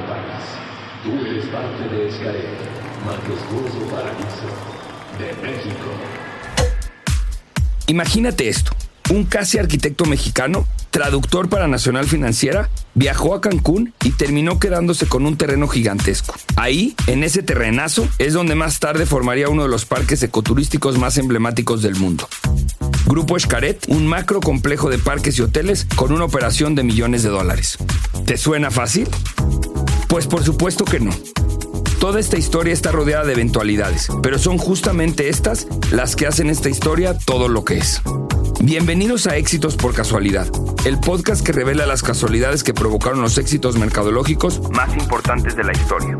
país. Tú eres parte de Xcaret, majestuoso paraíso de México. Imagínate esto. Un casi arquitecto mexicano, traductor para Nacional Financiera, viajó a Cancún y terminó quedándose con un terreno gigantesco. Ahí, en ese terrenazo, es donde más tarde formaría uno de los parques ecoturísticos más emblemáticos del mundo. Grupo Xcaret, un macro complejo de parques y hoteles con una operación de millones de dólares. ¿Te suena fácil? Pues por supuesto que no. Toda esta historia está rodeada de eventualidades, pero son justamente estas las que hacen esta historia todo lo que es. Bienvenidos a Éxitos por Casualidad, el podcast que revela las casualidades que provocaron los éxitos mercadológicos más importantes de la historia.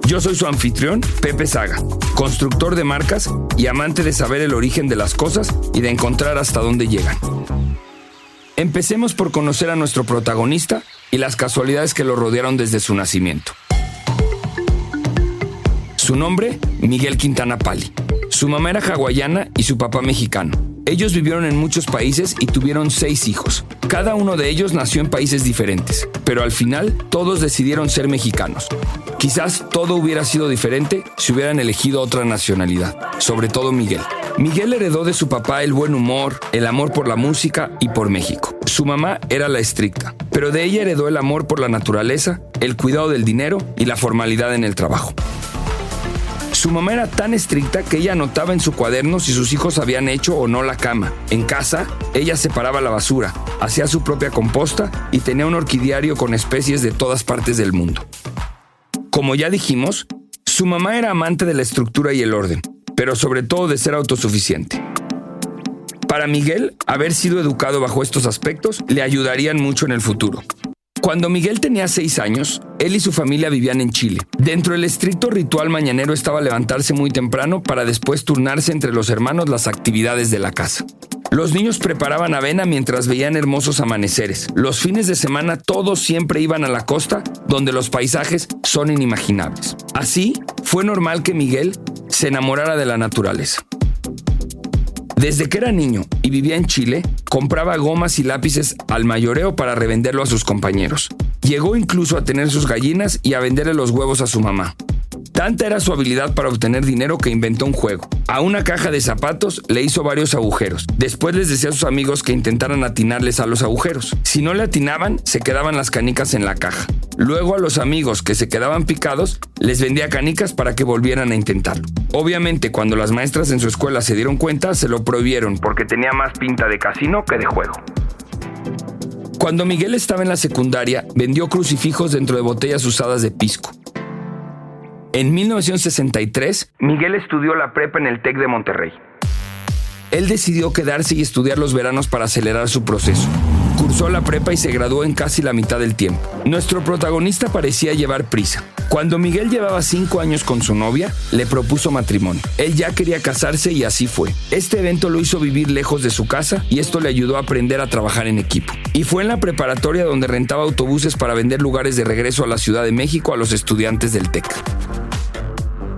Yo soy su anfitrión, Pepe Saga, constructor de marcas y amante de saber el origen de las cosas y de encontrar hasta dónde llegan. Empecemos por conocer a nuestro protagonista y las casualidades que lo rodearon desde su nacimiento. Su nombre, Miguel Quintana Pali. Su mamá era hawaiana y su papá mexicano. Ellos vivieron en muchos países y tuvieron 6 hijos. Cada uno de ellos nació en países diferentes, pero al final todos decidieron ser mexicanos. Quizás todo hubiera sido diferente si hubieran elegido otra nacionalidad, sobre todo Miguel. Miguel heredó de su papá el buen humor, el amor por la música y por México. Su mamá era la estricta, pero de ella heredó el amor por la naturaleza, el cuidado del dinero y la formalidad en el trabajo. Su mamá era tan estricta que ella anotaba en su cuaderno si sus hijos habían hecho o no la cama. En casa, ella separaba la basura, hacía su propia composta y tenía un orquidiario con especies de todas partes del mundo. Como ya dijimos, su mamá era amante de la estructura y el orden, pero sobre todo de ser autosuficiente. Para Miguel, haber sido educado bajo estos aspectos le ayudarían mucho en el futuro. Cuando Miguel tenía 6 años, él y su familia vivían en Chile. Dentro del estricto ritual mañanero estaba levantarse muy temprano para después turnarse entre los hermanos las actividades de la casa. Los niños preparaban avena mientras veían hermosos amaneceres. Los fines de semana todos siempre iban a la costa, donde los paisajes son inimaginables. Así, fue normal que Miguel se enamorara de la naturaleza. Desde que era niño y vivía en Chile, compraba gomas y lápices al mayoreo para revenderlo a sus compañeros. Llegó incluso a tener sus gallinas y a venderle los huevos a su mamá. Tanta era su habilidad para obtener dinero que inventó un juego. A una caja de zapatos le hizo varios agujeros. Después les decía a sus amigos que intentaran atinarles a los agujeros. Si no le atinaban, se quedaban las canicas en la caja. Luego a los amigos que se quedaban picados, les vendía canicas para que volvieran a intentarlo. Obviamente, cuando las maestras en su escuela se dieron cuenta, se lo prohibieron porque tenía más pinta de casino que de juego. Cuando Miguel estaba en la secundaria, vendió crucifijos dentro de botellas usadas de pisco. En 1963, Miguel estudió la prepa en el TEC de Monterrey. Él decidió quedarse y estudiar los veranos para acelerar su proceso. Cursó la prepa y se graduó en casi la mitad del tiempo. Nuestro protagonista parecía llevar prisa. Cuando Miguel llevaba 5 años con su novia, le propuso matrimonio. Él ya quería casarse y así fue. Este evento lo hizo vivir lejos de su casa y esto le ayudó a aprender a trabajar en equipo. Y fue en la preparatoria donde rentaba autobuses para vender lugares de regreso a la Ciudad de México a los estudiantes del TEC.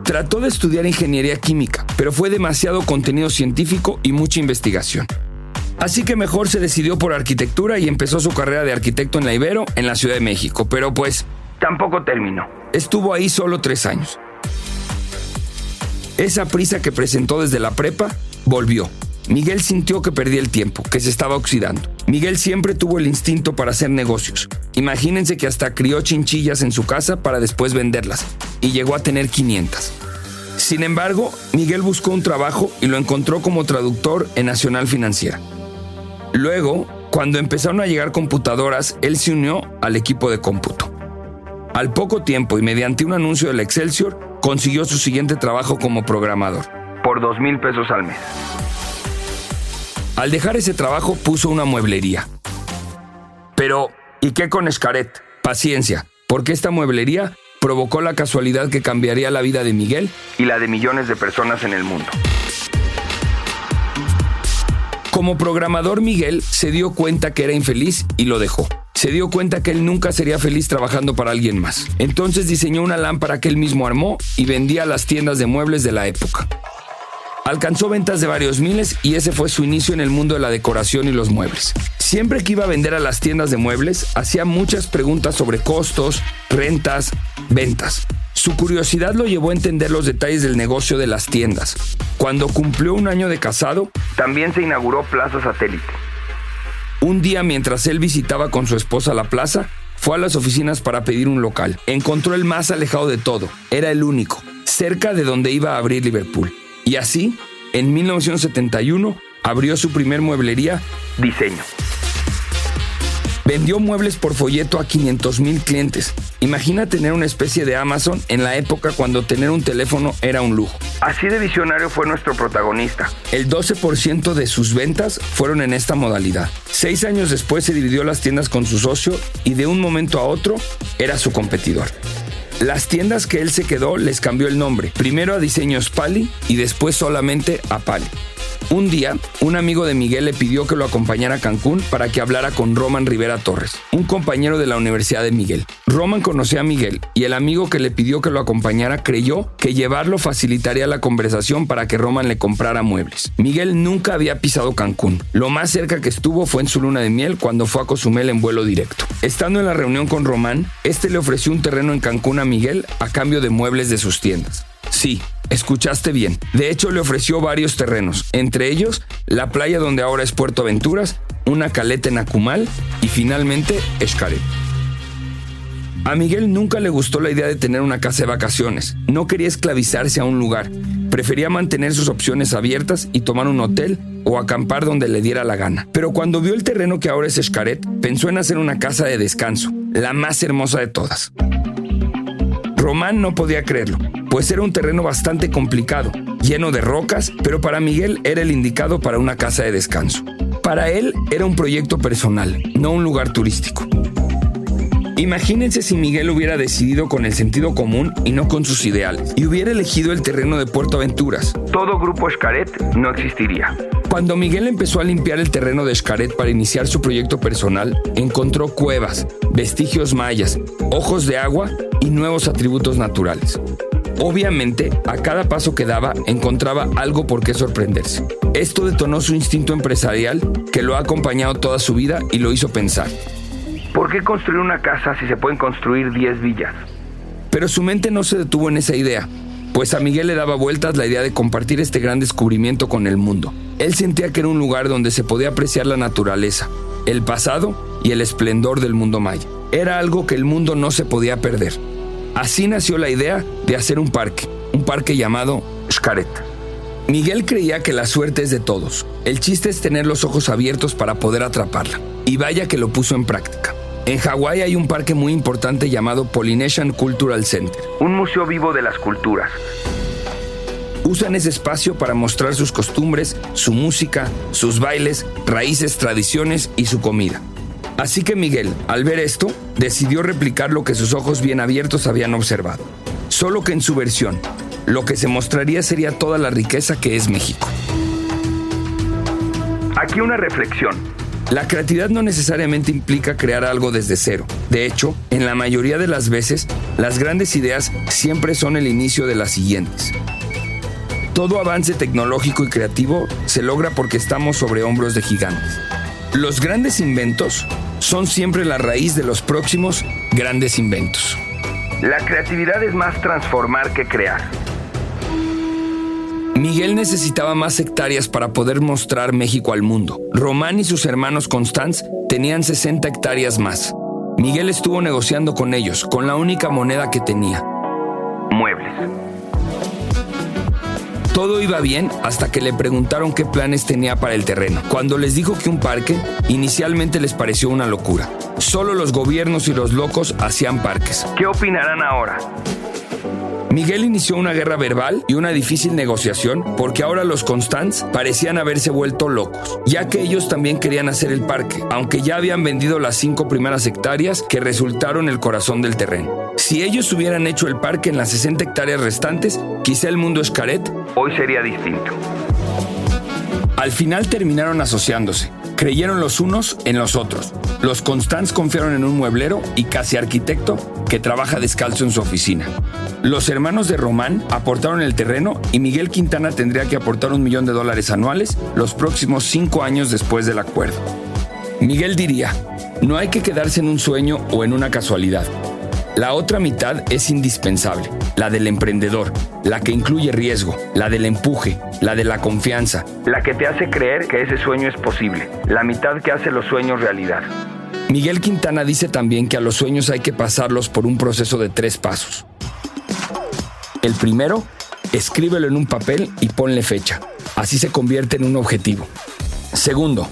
Trató de estudiar ingeniería química, pero fue demasiado contenido científico y mucha investigación. Así que mejor se decidió por arquitectura y empezó su carrera de arquitecto en la Ibero, en la Ciudad de México, pero pues tampoco terminó. Estuvo ahí solo 3 años. Esa prisa que presentó desde la prepa volvió. Miguel sintió que perdía el tiempo, que se estaba oxidando. Miguel siempre tuvo el instinto para hacer negocios. Imagínense que hasta crió chinchillas en su casa para después venderlas, y llegó a tener 500. Sin embargo, Miguel buscó un trabajo y lo encontró como traductor en Nacional Financiera. Luego, cuando empezaron a llegar computadoras, él se unió al equipo de cómputo. Al poco tiempo y mediante un anuncio del Excelsior, consiguió su siguiente trabajo como programador, por 2,000 pesos al mes. Al dejar ese trabajo, puso una mueblería. Pero, ¿y qué con Xcaret? Paciencia, porque esta mueblería provocó la casualidad que cambiaría la vida de Miguel y la de millones de personas en el mundo. Como programador, Miguel se dio cuenta que era infeliz y lo dejó. Se dio cuenta que él nunca sería feliz trabajando para alguien más. Entonces diseñó una lámpara que él mismo armó y vendía a las tiendas de muebles de la época. Alcanzó ventas de varios miles y ese fue su inicio en el mundo de la decoración y los muebles. Siempre que iba a vender a las tiendas de muebles, hacía muchas preguntas sobre costos, rentas, ventas. Su curiosidad lo llevó a entender los detalles del negocio de las tiendas. Cuando cumplió 1 año de casado, también se inauguró Plaza Satélite. Un día, mientras él visitaba con su esposa la plaza, fue a las oficinas para pedir un local. Encontró el más alejado de todo. Era el único, cerca de donde iba a abrir Liverpool. Y así, en 1971, abrió su primer mueblería, Diseño. Vendió muebles por folleto a 500,000 clientes. Imagina tener una especie de Amazon en la época cuando tener un teléfono era un lujo. Así de visionario fue nuestro protagonista. El 12% de sus ventas fueron en esta modalidad. 6 años después se dividió las tiendas con su socio y de un momento a otro era su competidor. Las tiendas que él se quedó les cambió el nombre, primero a Diseños Pali y después solamente a Pali. Un día, un amigo de Miguel le pidió que lo acompañara a Cancún para que hablara con Roman Rivera Torres, un compañero de la Universidad de Miguel. Roman conocía a Miguel y el amigo que le pidió que lo acompañara creyó que llevarlo facilitaría la conversación para que Roman le comprara muebles. Miguel nunca había pisado Cancún. Lo más cerca que estuvo fue en su luna de miel cuando fue a Cozumel en vuelo directo. Estando en la reunión con Roman, le ofreció un terreno en Cancún a Miguel a cambio de muebles de sus tiendas. Sí, escuchaste bien. De hecho, le ofreció varios terrenos, entre ellos la playa donde ahora es Puerto Aventuras, una caleta en Acumal y finalmente Xcaret. A Miguel nunca le gustó la idea de tener una casa de vacaciones. No quería esclavizarse a un lugar. Prefería mantener sus opciones abiertas y tomar un hotel o acampar donde le diera la gana. Pero cuando vio el terreno que ahora es Xcaret, pensó en hacer una casa de descanso, la más hermosa de todas. Román no podía creerlo, pues era un terreno bastante complicado, lleno de rocas, pero para Miguel era el indicado para una casa de descanso. Para él era un proyecto personal, no un lugar turístico. Imagínense si Miguel hubiera decidido con el sentido común y no con sus ideales, y hubiera elegido el terreno de Puerto Aventuras. Todo Grupo Xcaret no existiría. Cuando Miguel empezó a limpiar el terreno de Xcaret para iniciar su proyecto personal, encontró cuevas, vestigios mayas, ojos de agua y nuevos atributos naturales. Obviamente, a cada paso que daba, encontraba algo por qué sorprenderse. Esto detonó su instinto empresarial, que lo ha acompañado toda su vida y lo hizo pensar: ¿por qué construir una casa si se pueden construir 10 villas? Pero su mente no se detuvo en esa idea, pues a Miguel le daba vueltas la idea de compartir este gran descubrimiento con el mundo. Él sentía que era un lugar donde se podía apreciar la naturaleza, el pasado y el esplendor del mundo maya. Era algo que el mundo no se podía perder. Así nació la idea de hacer un parque llamado Xcaret. Miguel creía que la suerte es de todos. El chiste es tener los ojos abiertos para poder atraparla. Y vaya que lo puso en práctica. En Hawái hay un parque muy importante llamado Polynesian Cultural Center, un museo vivo de las culturas. Usan ese espacio para mostrar sus costumbres, su música, sus bailes, raíces, tradiciones y su comida. Así que Miguel, al ver esto, decidió replicar lo que sus ojos bien abiertos habían observado. Solo que en su versión, lo que se mostraría sería toda la riqueza que es México. Aquí una reflexión. La creatividad no necesariamente implica crear algo desde cero. De hecho, en la mayoría de las veces, las grandes ideas siempre son el inicio de las siguientes. Todo avance tecnológico y creativo se logra porque estamos sobre hombros de gigantes. Los grandes inventos son siempre la raíz de los próximos grandes inventos. La creatividad es más transformar que crear. Miguel necesitaba más hectáreas para poder mostrar México al mundo. Román y sus hermanos Constance tenían 60 hectáreas más. Miguel estuvo negociando con ellos, con la única moneda que tenía: muebles. Todo iba bien hasta que le preguntaron qué planes tenía para el terreno. Cuando les dijo que un parque, inicialmente les pareció una locura. Solo los gobiernos y los locos hacían parques. ¿Qué opinarán ahora? Miguel inició una guerra verbal y una difícil negociación porque ahora los Constance parecían haberse vuelto locos, ya que ellos también querían hacer el parque, aunque ya habían vendido las 5 primeras hectáreas que resultaron el corazón del terreno. Si ellos hubieran hecho el parque en las 60 hectáreas restantes, quizá el mundo Xcaret hoy sería distinto. Al final terminaron asociándose. Creyeron los unos en los otros. Los Constance confiaron en un mueblero y casi arquitecto que trabaja descalzo en su oficina. Los hermanos de Román aportaron el terreno y Miguel Quintana tendría que aportar $1 millón anuales los próximos 5 años después del acuerdo. Miguel diría: no hay que quedarse en un sueño o en una casualidad. La otra mitad es indispensable, la del emprendedor, la que incluye riesgo, la del empuje, la de la confianza, la que te hace creer que ese sueño es posible, la mitad que hace los sueños realidad. Miguel Quintana dice también que a los sueños hay que pasarlos por un proceso de 3 pasos. El primero, escríbelo en un papel y ponle fecha. Así se convierte en un objetivo. Segundo,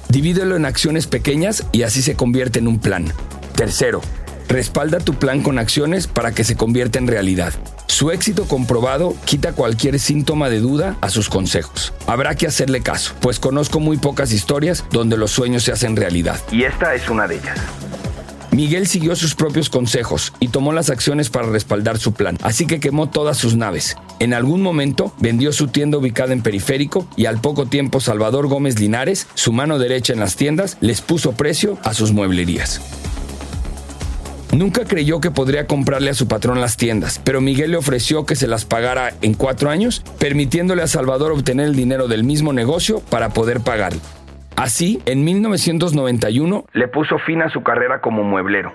divídelo en acciones pequeñas y así se convierte en un plan. Tercero, respalda tu plan con acciones para que se convierta en realidad. Su éxito comprobado quita cualquier síntoma de duda a sus consejos. Habrá que hacerle caso, pues conozco muy pocas historias donde los sueños se hacen realidad. Y esta es una de ellas. Miguel siguió sus propios consejos y tomó las acciones para respaldar su plan, así que quemó todas sus naves. En algún momento vendió su tienda ubicada en Periférico y al poco tiempo Salvador Gómez Linares, su mano derecha en las tiendas, les puso precio a sus mueblerías. Nunca creyó que podría comprarle a su patrón las tiendas, pero Miguel le ofreció que se las pagara en 4 años, permitiéndole a Salvador obtener el dinero del mismo negocio para poder pagarlo. Así, en 1991, le puso fin a su carrera como mueblero.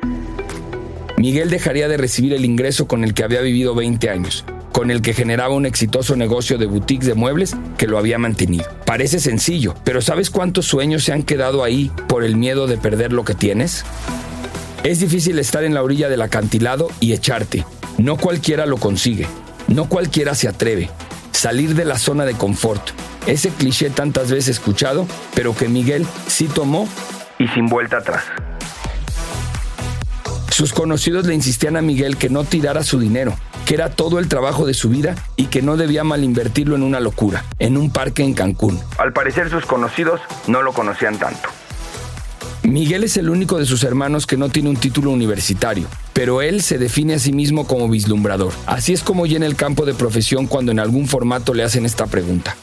Miguel dejaría de recibir el ingreso con el que había vivido 20 años, con el que generaba un exitoso negocio de boutiques de muebles que lo había mantenido. Parece sencillo, pero ¿sabes cuántos sueños se han quedado ahí por el miedo de perder lo que tienes? Es difícil estar en la orilla del acantilado y echarte. No cualquiera lo consigue. No cualquiera se atreve. Salir de la zona de confort. Ese cliché tantas veces escuchado, pero que Miguel sí tomó y sin vuelta atrás. Sus conocidos le insistían a Miguel que no tirara su dinero, que era todo el trabajo de su vida y que no debía malinvertirlo en una locura, en un parque en Cancún. Al parecer sus conocidos no lo conocían tanto. Miguel es el único de sus hermanos que no tiene un título universitario, pero él se define a sí mismo como vislumbrador. Así es como llena el campo de profesión cuando en algún formato le hacen esta pregunta.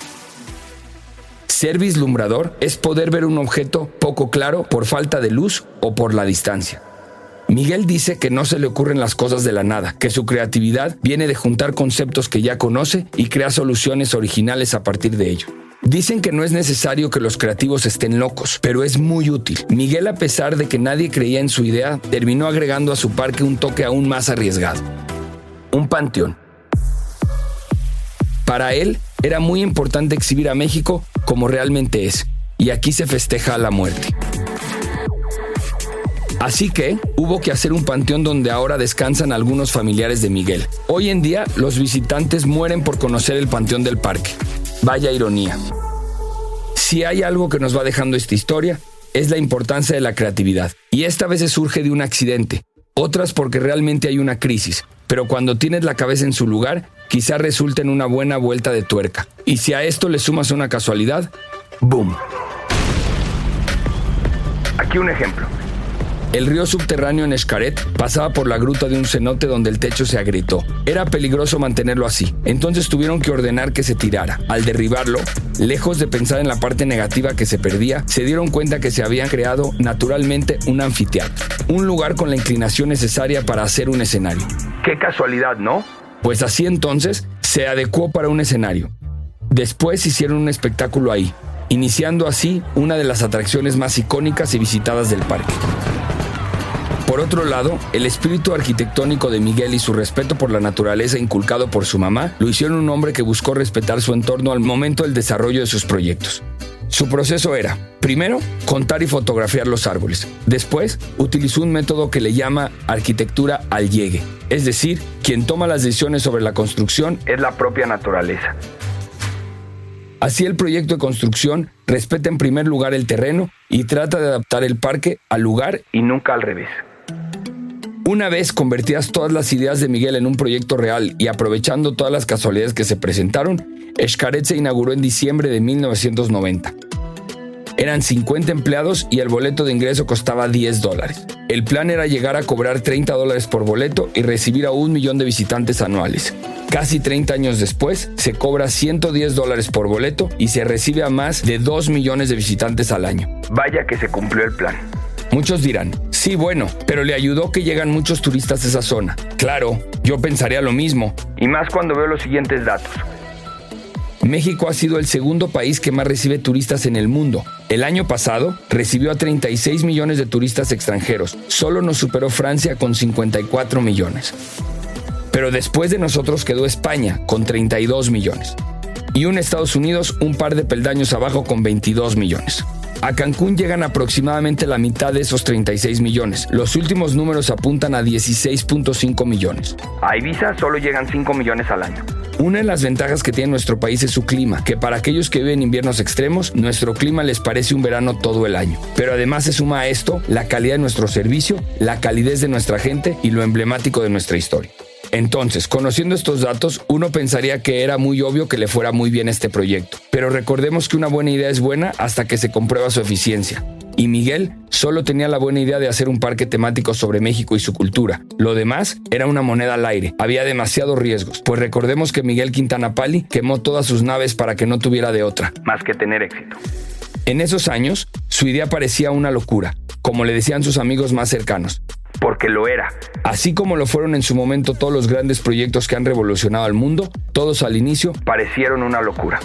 Ser vislumbrador es poder ver un objeto poco claro por falta de luz o por la distancia. Miguel dice que no se le ocurren las cosas de la nada, que su creatividad viene de juntar conceptos que ya conoce y crear soluciones originales a partir de ello. Dicen que no es necesario que los creativos estén locos, pero es muy útil. Miguel, a pesar de que nadie creía en su idea, terminó agregando a su parque un toque aún más arriesgado. Un panteón. Para él, era muy importante exhibir a México como realmente es, y aquí se festeja a la muerte. Así que hubo que hacer un panteón donde ahora descansan algunos familiares de Miguel. Hoy en día, los visitantes mueren por conocer el panteón del parque. Vaya ironía. Si hay algo que nos va dejando esta historia, es la importancia de la creatividad. Y esta vez surge de un accidente, otras porque realmente hay una crisis. Pero cuando tienes la cabeza en su lugar, quizá resulte en una buena vuelta de tuerca. Y si a esto le sumas una casualidad, ¡boom! Aquí un ejemplo. El río subterráneo en Xcaret pasaba por la gruta de un cenote donde el techo se agrietó. Era peligroso mantenerlo así, entonces tuvieron que ordenar que se tirara. Al derribarlo, lejos de pensar en la parte negativa que se perdía, se dieron cuenta que se había creado naturalmente un anfiteatro, un lugar con la inclinación necesaria para hacer un escenario. ¡Qué casualidad!, ¿no? Pues así entonces se adecuó para un escenario. Después hicieron un espectáculo ahí, iniciando así una de las atracciones más icónicas y visitadas del parque. Por otro lado, el espíritu arquitectónico de Miguel y su respeto por la naturaleza inculcado por su mamá lo hicieron un hombre que buscó respetar su entorno al momento del desarrollo de sus proyectos. Su proceso era, primero, contar y fotografiar los árboles. Después, utilizó un método que le llama arquitectura al llegue. Es decir, quien toma las decisiones sobre la construcción es la propia naturaleza. Así, el proyecto de construcción respeta en primer lugar el terreno y trata de adaptar el parque al lugar y nunca al revés. Una vez convertidas todas las ideas de Miguel en un proyecto real y aprovechando todas las casualidades que se presentaron, Xcaret se inauguró en diciembre de 1990. Eran 50 empleados y el boleto de ingreso costaba $10. El plan era llegar a cobrar $30 por boleto y recibir a 1 millón de visitantes anuales. Casi 30 años después, se cobra $110 por boleto y se recibe a más de 2 millones de visitantes al año. Vaya que se cumplió el plan. Muchos dirán, sí, bueno, pero le ayudó que llegan muchos turistas a esa zona. Claro, yo pensaría lo mismo, y más cuando veo los siguientes datos. México ha sido el segundo país que más recibe turistas en el mundo. El año pasado recibió a 36 millones de turistas extranjeros. Solo nos superó Francia con 54 millones. Pero después de nosotros quedó España con 32 millones. Y Estados Unidos un par de peldaños abajo con 22 millones. A Cancún llegan aproximadamente la mitad de esos 36 millones. Los últimos números apuntan a 16.5 millones. A Ibiza solo llegan 5 millones al año. Una de las ventajas que tiene nuestro país es su clima, que para aquellos que viven inviernos extremos, nuestro clima les parece un verano todo el año. Pero además se suma a esto la calidad de nuestro servicio, la calidez de nuestra gente y lo emblemático de nuestra historia. Entonces, conociendo estos datos, uno pensaría que era muy obvio que le fuera muy bien este proyecto. Pero recordemos que una buena idea es buena hasta que se comprueba su eficiencia. Y Miguel solo tenía la buena idea de hacer un parque temático sobre México y su cultura. Lo demás era una moneda al aire. Había demasiados riesgos, pues recordemos que Miguel Quintana Pali quemó todas sus naves para que no tuviera de otra, más que tener éxito. En esos años, su idea parecía una locura, como le decían sus amigos más cercanos. Porque lo era. Así como lo fueron en su momento todos los grandes proyectos que han revolucionado al mundo, todos al inicio parecieron una locura.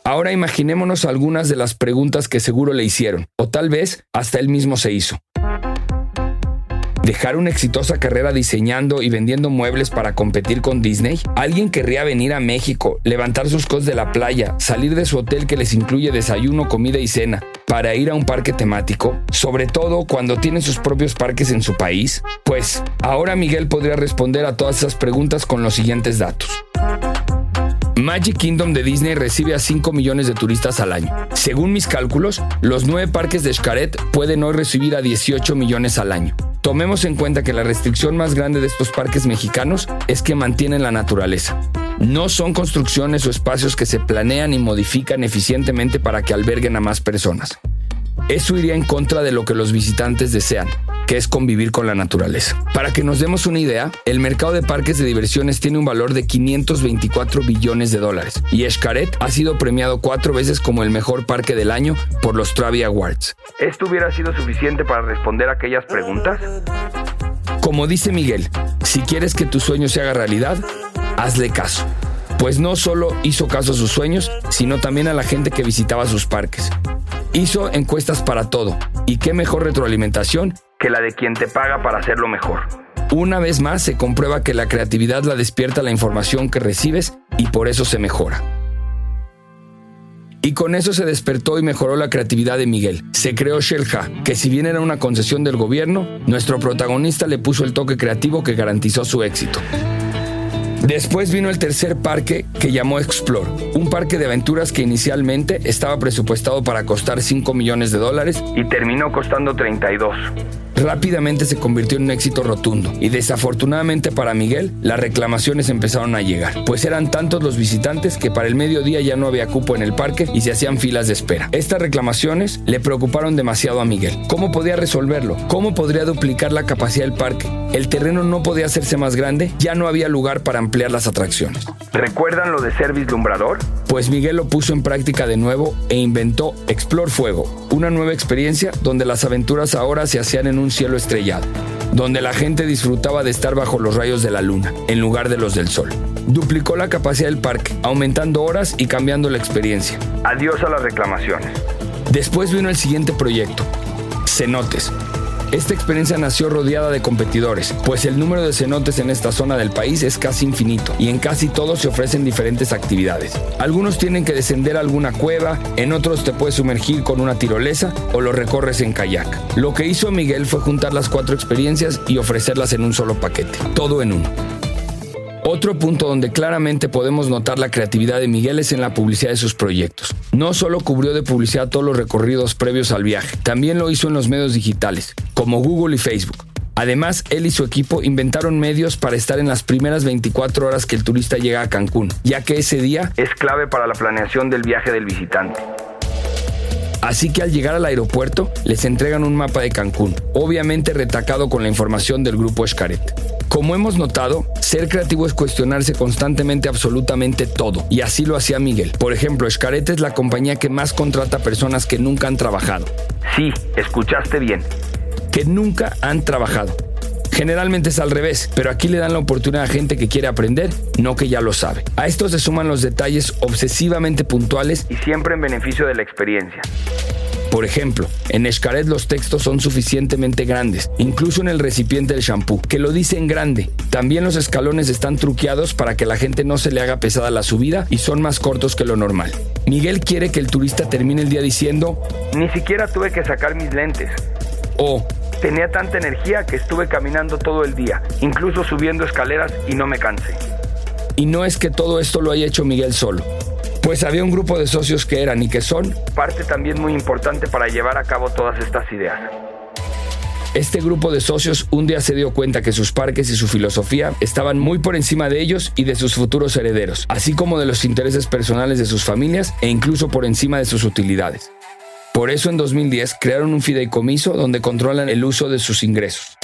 Ahora imaginémonos algunas de las preguntas que seguro le hicieron, o tal vez hasta él mismo se hizo. ¿Dejar una exitosa carrera diseñando y vendiendo muebles para competir con Disney? ¿Alguien querría venir a México, levantar sus cosas de la playa, salir de su hotel que les incluye desayuno, comida y cena, para ir a un parque temático? Sobre todo cuando tienen sus propios parques en su país. Pues, ahora Miguel podría responder a todas esas preguntas con los siguientes datos. Magic Kingdom de Disney recibe a 5 millones de turistas al año. Según mis cálculos, los 9 parques de Xcaret pueden hoy recibir a 18 millones al año. Tomemos en cuenta que la restricción más grande de estos parques mexicanos es que mantienen la naturaleza. No son construcciones o espacios que se planean y modifican eficientemente para que alberguen a más personas. Eso iría en contra de lo que los visitantes desean, que es convivir con la naturaleza. Para que nos demos una idea, el mercado de parques de diversiones tiene un valor de 524 billones de dólares y Xcaret ha sido premiado 4 veces como el mejor parque del año por los Travi Awards. ¿Esto hubiera sido suficiente para responder aquellas preguntas? Como dice Miguel, si quieres que tu sueño se haga realidad, hazle caso. Pues no solo hizo caso a sus sueños, sino también a la gente que visitaba sus parques. Hizo encuestas para todo, y qué mejor retroalimentación que la de quien te paga para hacerlo mejor. Una vez más se comprueba que la creatividad la despierta la información que recibes y por eso se mejora. Y con eso se despertó y mejoró la creatividad de Miguel. Se creó Xel-Há, que si bien era una concesión del gobierno, nuestro protagonista le puso el toque creativo que garantizó su éxito. Después vino el tercer parque que llamó Explore, un parque de aventuras que inicialmente estaba presupuestado para costar 5 millones de dólares y terminó costando 32. Rápidamente se convirtió en un éxito rotundo y desafortunadamente para Miguel las reclamaciones empezaron a llegar, pues eran tantos los visitantes que para el mediodía ya no había cupo en el parque y se hacían filas de espera. Estas reclamaciones le preocuparon demasiado a Miguel. ¿Cómo podía resolverlo? ¿Cómo podría duplicar la capacidad del parque? El terreno no podía hacerse más grande, ya no había lugar para ampliar las atracciones. ¿Recuerdan lo de ser vislumbrador? Pues Miguel lo puso en práctica de nuevo e inventó Explore Fuego, una nueva experiencia donde las aventuras ahora se hacían en un cielo estrellado, donde la gente disfrutaba de estar bajo los rayos de la luna, en lugar de los del sol. Duplicó la capacidad del parque, aumentando horas y cambiando la experiencia. Adiós a las reclamaciones. Después vino el siguiente proyecto, Cenotes. Esta experiencia nació rodeada de competidores, pues el número de cenotes en esta zona del país es casi infinito y en casi todos se ofrecen diferentes actividades. Algunos tienen que descender a alguna cueva, en otros te puedes sumergir con una tirolesa o lo recorres en kayak. Lo que hizo Miguel fue juntar las 4 experiencias y ofrecerlas en un solo paquete, todo en uno. Otro punto donde claramente podemos notar la creatividad de Miguel es en la publicidad de sus proyectos. No solo cubrió de publicidad todos los recorridos previos al viaje, también lo hizo en los medios digitales, como Google y Facebook. Además, él y su equipo inventaron medios para estar en las primeras 24 horas que el turista llega a Cancún, ya que ese día es clave para la planeación del viaje del visitante. Así que al llegar al aeropuerto, les entregan un mapa de Cancún, obviamente retacado con la información del grupo Xcaret. Como hemos notado, ser creativo es cuestionarse constantemente absolutamente todo, y así lo hacía Miguel. Por ejemplo, Xcaret es la compañía que más contrata personas que nunca han trabajado. Sí, escuchaste bien. Que nunca han trabajado. Generalmente es al revés, pero aquí le dan la oportunidad a gente que quiere aprender, no que ya lo sabe. A esto se suman los detalles obsesivamente puntuales y siempre en beneficio de la experiencia. Por ejemplo, en Xcaret los textos son suficientemente grandes, incluso en el recipiente del shampoo, que lo dice en grande. También los escalones están truqueados para que la gente no se le haga pesada la subida y son más cortos que lo normal. Miguel quiere que el turista termine el día diciendo: ni siquiera tuve que sacar mis lentes. O tenía tanta energía que estuve caminando todo el día, incluso subiendo escaleras y no me cansé. Y no es que todo esto lo haya hecho Miguel solo, pues había un grupo de socios que eran y que son parte también muy importante para llevar a cabo todas estas ideas. Este grupo de socios un día se dio cuenta que sus parques y su filosofía estaban muy por encima de ellos y de sus futuros herederos, así como de los intereses personales de sus familias e incluso por encima de sus utilidades. Por eso en 2010 crearon un fideicomiso donde controlan el uso de sus ingresos.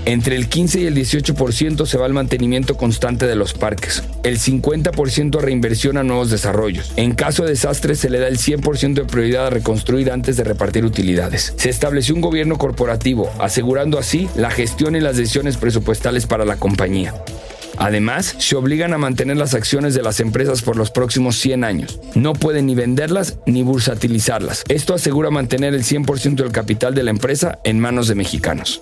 Entre el 15 y el 18% se va al mantenimiento constante de los parques, el 50% a reinversión a nuevos desarrollos. En caso de desastre se le da el 100% de prioridad a reconstruir antes de repartir utilidades. Se estableció un gobierno corporativo, asegurando así la gestión y las decisiones presupuestales para la compañía. Además, se obligan a mantener las acciones de las empresas por los próximos 100 años. No pueden ni venderlas ni bursatilizarlas. Esto asegura mantener el 100% del capital de la empresa en manos de mexicanos.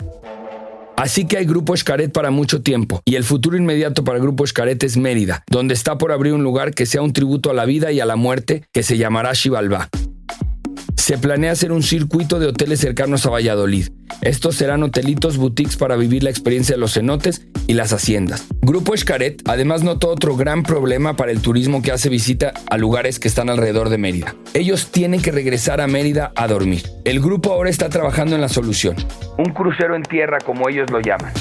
Así que hay Grupo Xcaret para mucho tiempo, y el futuro inmediato para el Grupo Xcaret es Mérida, donde está por abrir un lugar que sea un tributo a la vida y a la muerte que se llamará Xibalbá. Se planea hacer un circuito de hoteles cercanos a Valladolid. Estos serán hotelitos boutiques para vivir la experiencia de los cenotes y las haciendas. Grupo Xcaret además notó otro gran problema para el turismo que hace visita a lugares que están alrededor de Mérida. Ellos tienen que regresar a Mérida a dormir. El grupo ahora está trabajando en la solución: un crucero en tierra, como ellos lo llaman.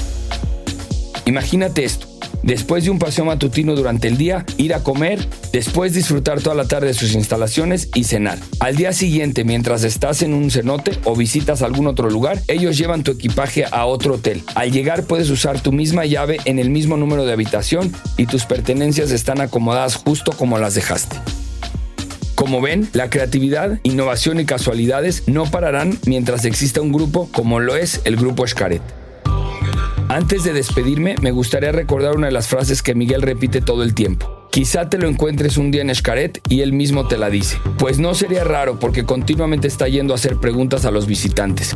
Imagínate esto: después de un paseo matutino durante el día, ir a comer, después disfrutar toda la tarde de sus instalaciones y cenar. Al día siguiente, mientras estás en un cenote o visitas algún otro lugar, ellos llevan tu equipaje a otro hotel. Al llegar puedes usar tu misma llave en el mismo número de habitación y tus pertenencias están acomodadas justo como las dejaste. Como ven, la creatividad, innovación y casualidades no pararán mientras exista un grupo como lo es el Grupo Xcaret. Antes de despedirme, me gustaría recordar una de las frases que Miguel repite todo el tiempo. Quizá te lo encuentres un día en Xcaret y él mismo te la dice. Pues no sería raro, porque continuamente está yendo a hacer preguntas a los visitantes.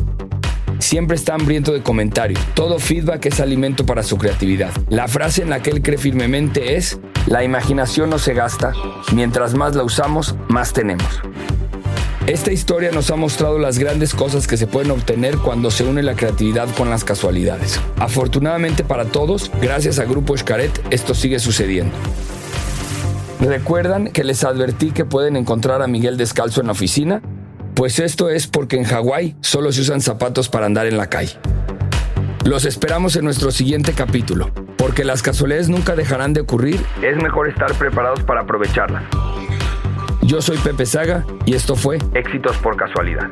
Siempre está hambriento de comentario. Todo feedback es alimento para su creatividad. La frase en la que él cree firmemente es: la imaginación no se gasta, mientras más la usamos, más tenemos. Esta historia nos ha mostrado las grandes cosas que se pueden obtener cuando se une la creatividad con las casualidades. Afortunadamente para todos, gracias a Grupo Xcaret, esto sigue sucediendo. ¿Recuerdan que les advertí que pueden encontrar a Miguel descalzo en la oficina? Pues esto es porque en Hawái solo se usan zapatos para andar en la calle. Los esperamos en nuestro siguiente capítulo. Porque las casualidades nunca dejarán de ocurrir, es mejor estar preparados para aprovecharlas. Yo soy Pepe Saga y esto fue Éxitos por Casualidad.